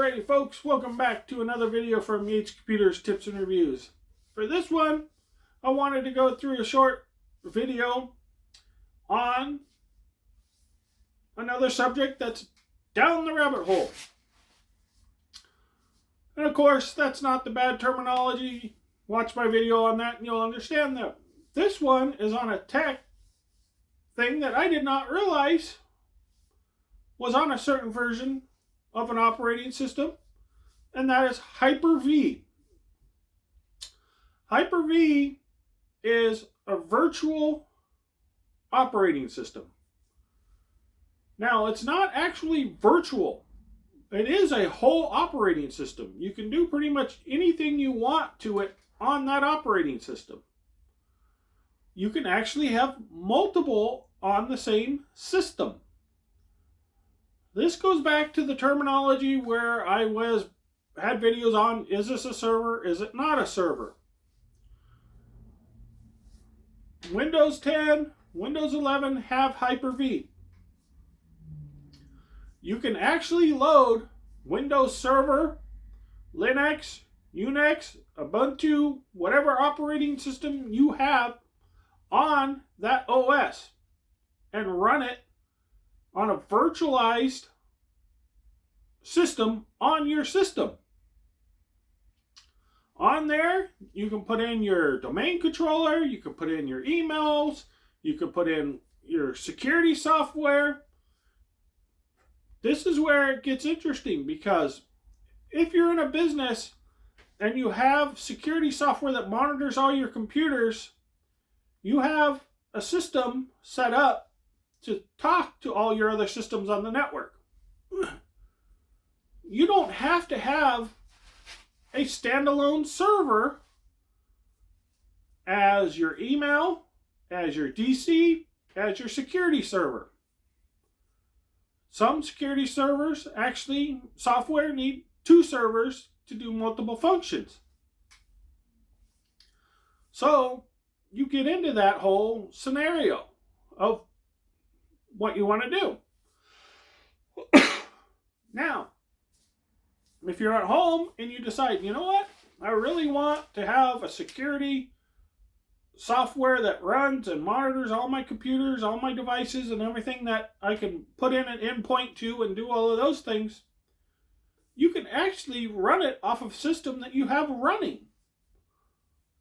Alrighty folks, welcome back to another video from Yates Computers Tips and Reviews. For this one, I wanted to go through a short video on another subject that's down the rabbit hole. And of course, that's not the bad terminology. Watch my video on that and you'll understand that. This one is on a tech thing that I did not realize was on a certain version of an operating system, and that is Hyper-V. Hyper-V is a virtual operating system. Now, it's not actually virtual. It is a whole operating system. You can do pretty much anything you want to it on that operating system. You can actually have multiple on the same system. This goes back to the terminology where I had videos on, is this a server, is it not a server? Windows 10, Windows 11 have Hyper-V. You can actually load Windows Server, Linux, Unix, Ubuntu, whatever operating system you have on that OS and run it on a virtualized system on your system. On there, you can put in your domain controller, you can put in your emails, you can put in your security software. This is where it gets interesting, because if you're in a business and you have security software that monitors all your computers, you have a system set up to talk to all your other systems on the network. You don't have to have a standalone server as your email, as your DC, as your security server. Some security servers, actually, software need two servers to do multiple functions. So you get into that whole scenario of what you want to do. Now, if you're at home and you decide, you know what, I really want to have a security software that runs and monitors all my computers, all my devices, and everything that I can put in an endpoint to and do all of those things, you can actually run it off of a system that you have running.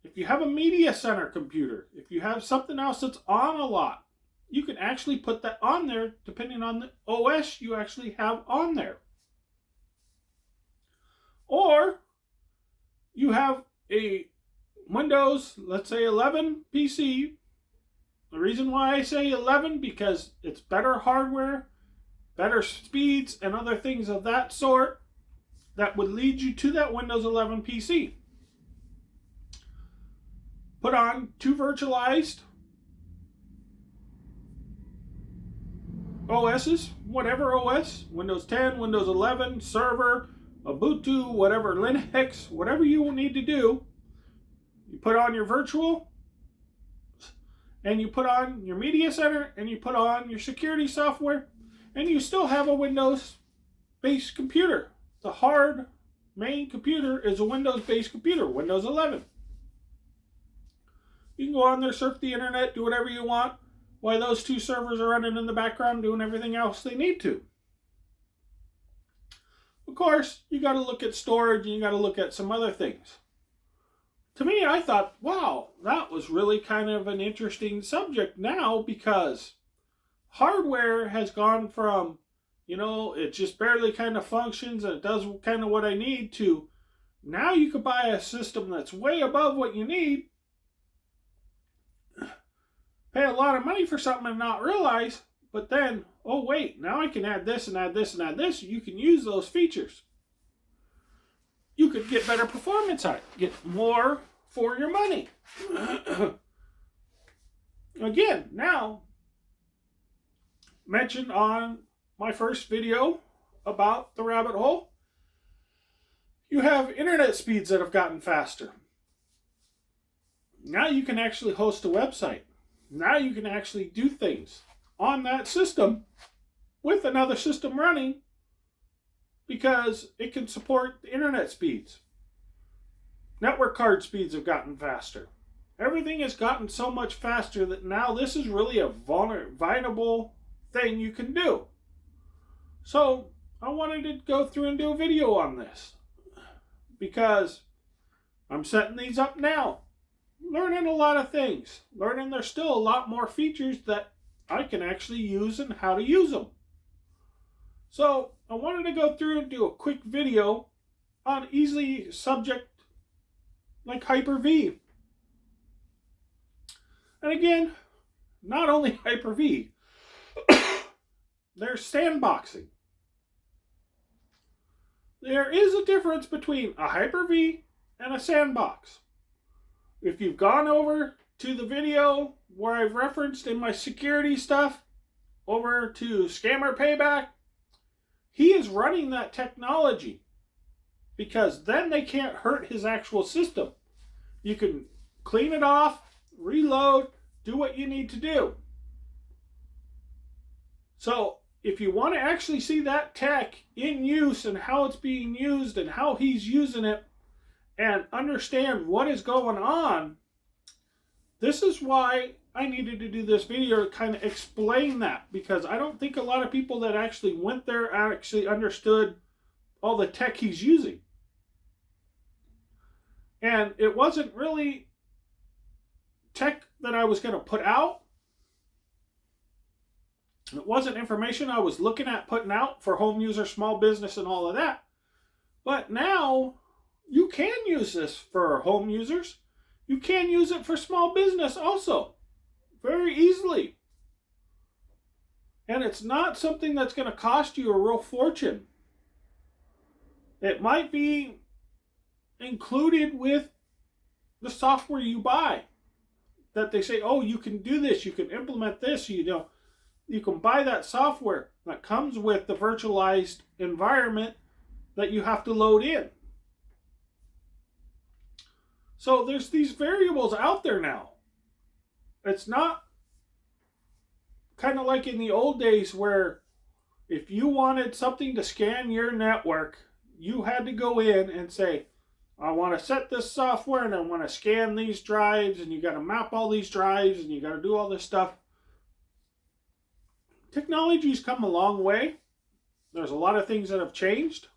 If you have a media center computer, if you have something else that's on a lot, you can actually put that on there depending on the OS you actually have on there. Or you have a Windows, let's say 11 PC. The reason why I say 11, because it's better hardware, better speeds, and other things of that sort that would lead you to that Windows 11 PC. Put on two virtualized OSs, whatever OS, Windows 10, Windows 11, server, Ubuntu, whatever, Linux, whatever you will need to do. You put on your virtual, and you put on your media center, and you put on your security software, and you still have a Windows-based computer. The hard main computer is a Windows-based computer, Windows 11. You can go on there, surf the internet, do whatever you want, while those two servers are running in the background doing everything else they need to. Of course, you got to look at storage and you got to look at some other things. To me, I thought, wow, that was really kind of an interesting subject now, because hardware has gone from, it just barely kind of functions and it does kind of what I need, to now you could buy a system that's way above what you need, pay a lot of money for something and not realize, but then, oh wait, now I can add this and add this and add this. You can use those features. You could get better performance out of it, get more for your money. Again, now, mentioned on my first video about the rabbit hole, you have internet speeds that have gotten faster. Now you can actually host a website. Now you can actually do things on that system with another system running because it can support the internet speeds. Network card speeds have gotten faster. Everything has gotten so much faster that now this is really a viable thing you can do. So I wanted to go through and do a video on this because I'm setting these up now. Learning a lot of things. Learning there's still a lot more features that I can actually use and how to use them. So I wanted to go through and do a quick video on easily subject like Hyper-V. And again, not only Hyper-V, there's sandboxing. There is a difference between a Hyper-V and a sandbox. If you've gone over to the video where I've referenced in my security stuff, over to Scammer Payback, he is running that technology because then they can't hurt his actual system. You can clean it off, reload, do what you need to do. So if you want to actually see that tech in use and how it's being used and how he's using it and understand what is going on, this is why I needed to do this video to kind of explain that, because I don't think a lot of people that actually went there actually understood all the tech he's using. And it wasn't really tech that I was going to put out. It wasn't information I was looking at putting out for home user, small business, and all of that. But now you can use this for home users. You can use it for small business also. Very easily. And it's not something that's going to cost you a real fortune. It might be included with the software you buy. That they say, oh, you can do this, you can implement this, you can buy that software that comes with the virtualized environment that you have to load in. So there's these variables out there now. It's not kind of like in the old days where if you wanted something to scan your network, you had to go in and say, I want to set this software and I want to scan these drives, and you got to map all these drives and you got to do all this stuff. Technology's come a long way. There's a lot of things that have changed.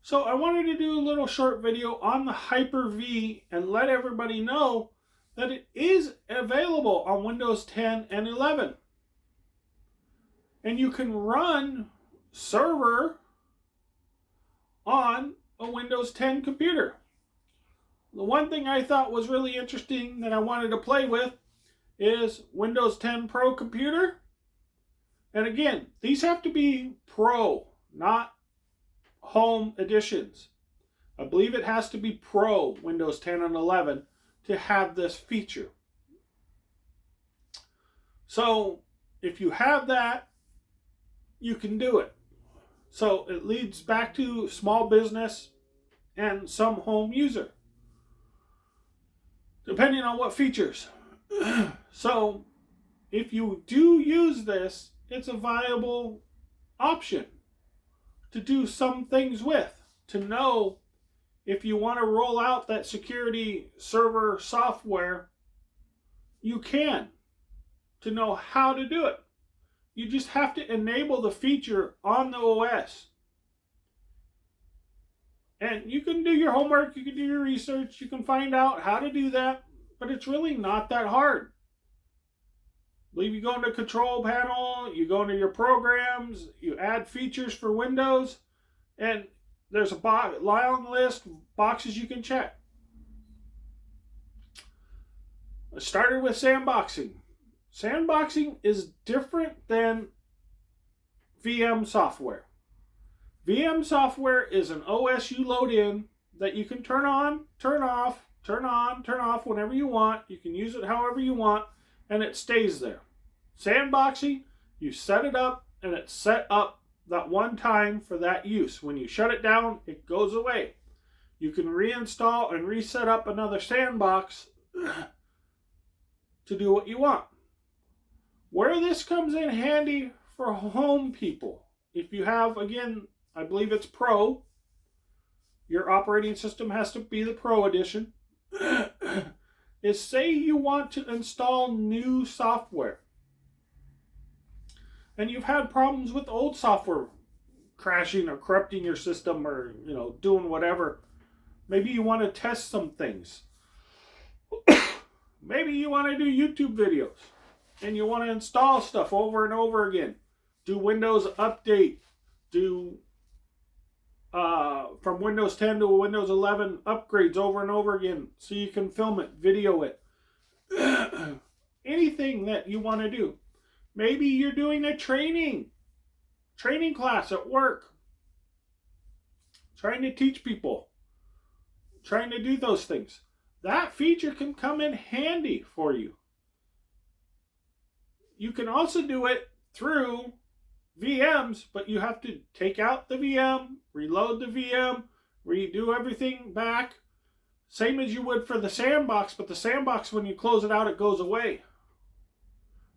So I wanted to do a little short video on the Hyper-V and let everybody know that it is available on Windows 10 and 11. And you can run server on a Windows 10 computer. The one thing I thought was really interesting that I wanted to play with is Windows 10 Pro computer. And again, these have to be Pro, not Home editions. I believe it has to be Pro Windows 10 and 11 to have this feature. So if you have that, you can do it. So it leads back to small business and some home user, depending on what features. So if you do use this, it's a viable option to do some things with, to know if you want to roll out that security server software, you can, to know how to do it. You just have to enable the feature on the OS. And you can do your homework, you can do your research, you can find out how to do that, but it's really not that hard. I believe you go into Control Panel, you go into your programs, you add features for Windows, and there's a long list of boxes you can check. I started with sandboxing. Sandboxing is different than VM software. VM software is an OS you load in that you can turn on, turn off, turn on, turn off whenever you want. You can use it however you want, and it stays there. Sandboxing, you set it up, and it's set up that one time for that use. When you shut it down, it goes away. You can reinstall and reset up another sandbox to do what you want. Where this comes in handy for home people, if you have, again, I believe it's Pro. Your operating system has to be the Pro edition. Is say you want to install new software and you've had problems with old software crashing or corrupting your system or doing whatever. Maybe you want to test some things. Maybe you want to do YouTube videos and you want to install stuff over and over again. Do Windows Update. Do from Windows 10 to Windows 11 upgrades over and over again so you can film it, video it. Anything that you want to do. Maybe you're doing a training class at work. Trying to teach people. Trying to do those things. That feature can come in handy for you. You can also do it through VMs, but you have to take out the VM, reload the VM, redo everything back. Same as you would for the sandbox, but the sandbox, when you close it out, it goes away.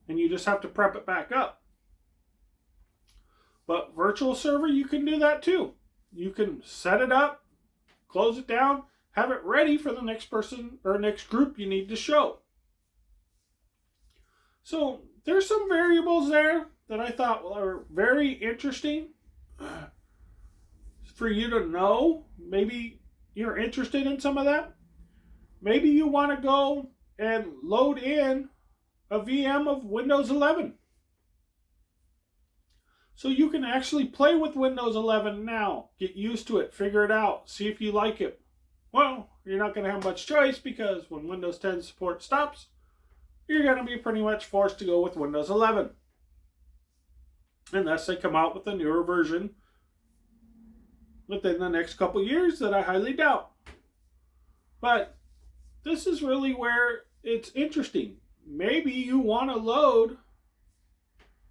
And you just have to prep it back up. But virtual server, you can do that too. You can set it up, close it down, have it ready for the next person or next group you need to show. So there's some variables there that I thought are very interesting for you to know. Maybe you're interested in some of that. Maybe you want to go and load in a VM of Windows 11. So you can actually play with Windows 11 now. Get used to it. Figure it out. See if you like it. Well, you're not going to have much choice because when Windows 10 support stops, you're going to be pretty much forced to go with Windows 11. Unless they come out with a newer version within the next couple years that I highly doubt. But this is really where it's interesting. Maybe you want to load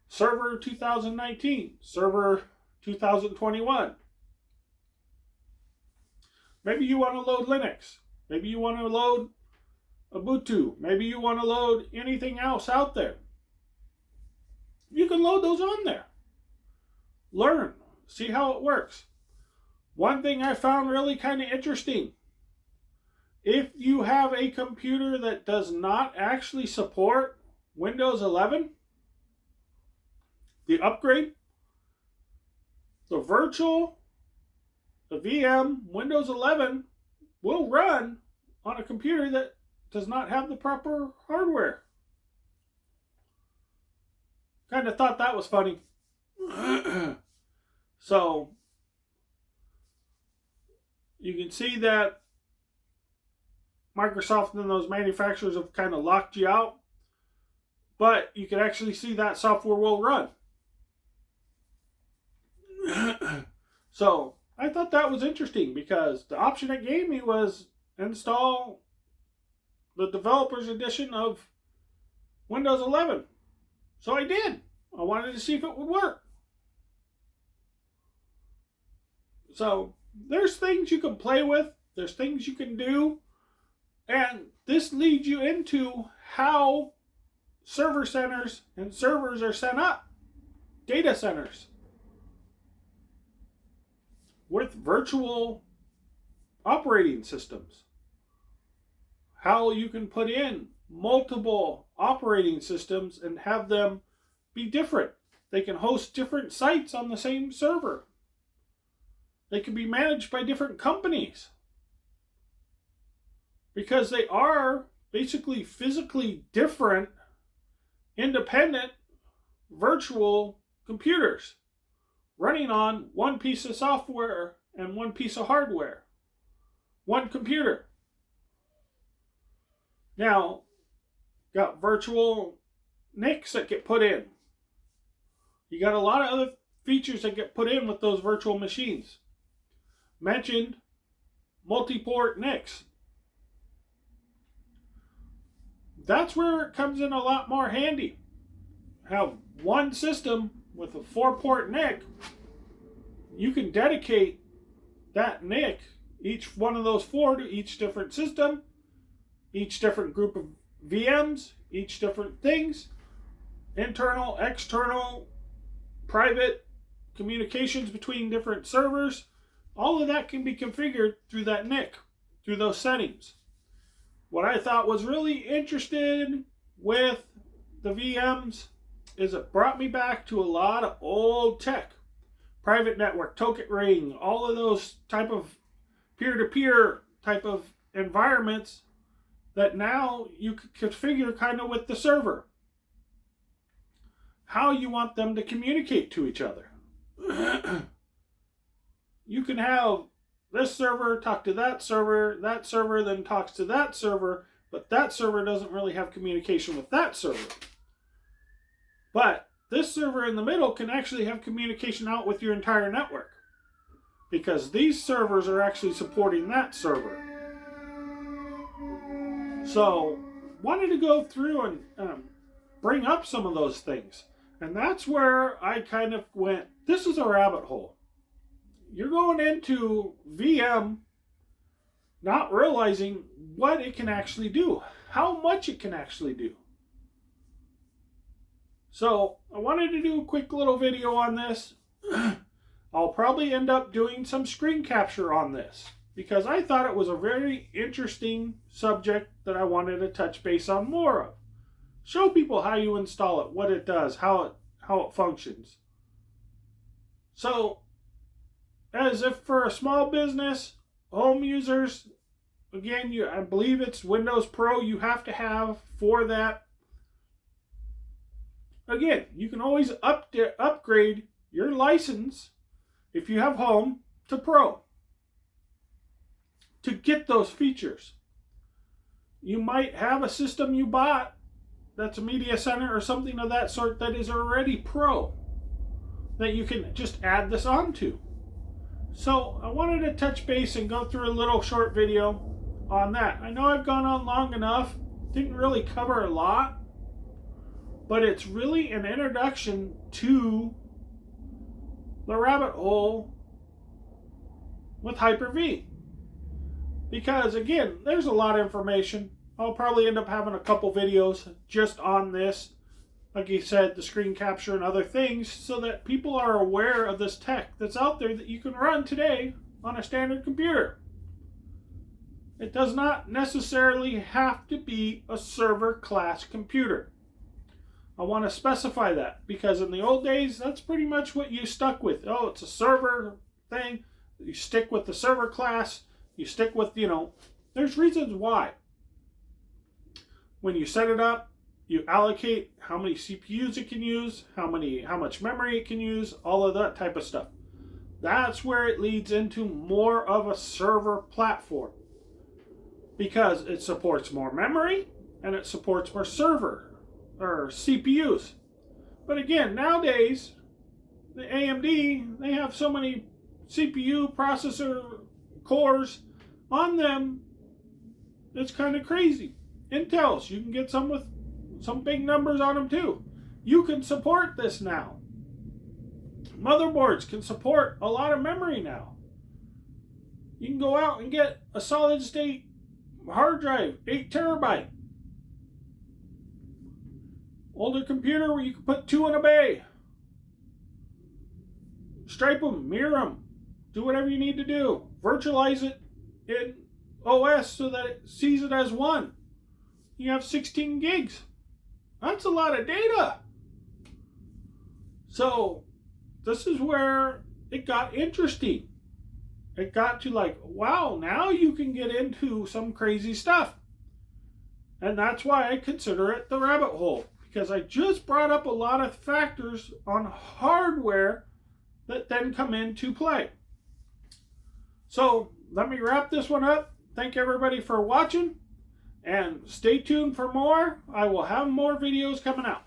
Server 2019, Server 2021. Maybe you want to load Linux. Maybe you want to load Ubuntu. Maybe you want to load anything else out there. You can load those on there. Learn. See how it works. One thing I found really kind of interesting. If you have a computer that does not actually support Windows 11, the upgrade, the VM Windows 11 will run on a computer that does not have the proper hardware. Kind of thought that was funny. So, you can see that Microsoft and those manufacturers have kind of locked you out. But you can actually see that software will run. So, I thought that was interesting because the option it gave me was install the developer's edition of Windows 11. So I did. I wanted to see if it would work. So there's things you can play with. There's things you can do. And this leads you into how server centers and servers are set up. Data centers. With virtual operating systems. How you can put in multiple operating systems and have them be different. They can host different sites on the same server. They can be managed by different companies. Because they are basically physically different, independent, virtual computers running on one piece of software and one piece of hardware. One computer. Now, got virtual NICs that get put in. You got a lot of other features that get put in with those virtual machines. Mentioned multi-port NICs. That's where it comes in a lot more handy. Have one system with a 4-port NIC. You can dedicate that NIC, each one of those 4, to each different system, each different group of VMs, each different things, internal, external, private, communications between different servers, all of that can be configured through that NIC, through those settings. What I thought was really interesting with the VMs is it brought me back to a lot of old tech. Private network, token ring, all of those type of peer-to-peer type of environments that now you could configure kind of with the server. How you want them to communicate to each other. You can have this server talk to that server then talks to that server, but that server doesn't really have communication with that server. But this server in the middle can actually have communication out with your entire network, because these servers are actually supporting that server. So, wanted to go through and bring up some of those things. And that's where I kind of went, this is a rabbit hole. You're going into VM not realizing what it can actually do, how much it can actually do. So I wanted to do a quick little video on this. I'll probably end up doing some screen capture on this because I thought it was a very interesting subject that I wanted to touch base on more of. Show people how you install it, what it does, how it functions. So, as if for a small business, home users, again, I believe it's Windows Pro you have to have for that. Again, you can always upgrade your license if you have home to Pro to get those features. You might have a system you bought that's a media center or something of that sort that is already Pro that you can just add this onto. So I wanted to touch base and go through a little short video on that. I know I've gone on long enough, didn't really cover a lot, but it's really an introduction to the rabbit hole with Hyper-V. Because again, there's a lot of information. I'll probably end up having a couple videos just on this. Like you said, the screen capture and other things, so that people are aware of this tech that's out there that you can run today on a standard computer. It does not necessarily have to be a server class computer. I want to specify that because in the old days, that's pretty much what you stuck with. Oh, it's a server thing. You stick with the server class. You stick with, there's reasons why. When you set it up, you allocate how many CPUs it can use, how much memory it can use, all of that type of stuff. That's where it leads into more of a server platform, because it supports more memory and it supports more server or CPUs. But again, nowadays, the AMD, they have so many CPU processor cores on them, it's kind of crazy. Intel's, you can get some with some big numbers on them too. You can support this now. Motherboards can support a lot of memory now. You can go out and get a solid state hard drive, 8 terabyte. Older computer where you can put 2 in a bay. Stripe them, mirror them, do whatever you need to do. Virtualize it in OS so that it sees it as one. You have 16 gigs. That's a lot of data. So this is where it got interesting. It got to like, wow, now you can get into some crazy stuff. And that's why I consider it the rabbit hole. Because I just brought up a lot of factors on hardware that then come into play. So let me wrap this one up. Thank everybody for watching. And stay tuned for more. I will have more videos coming out.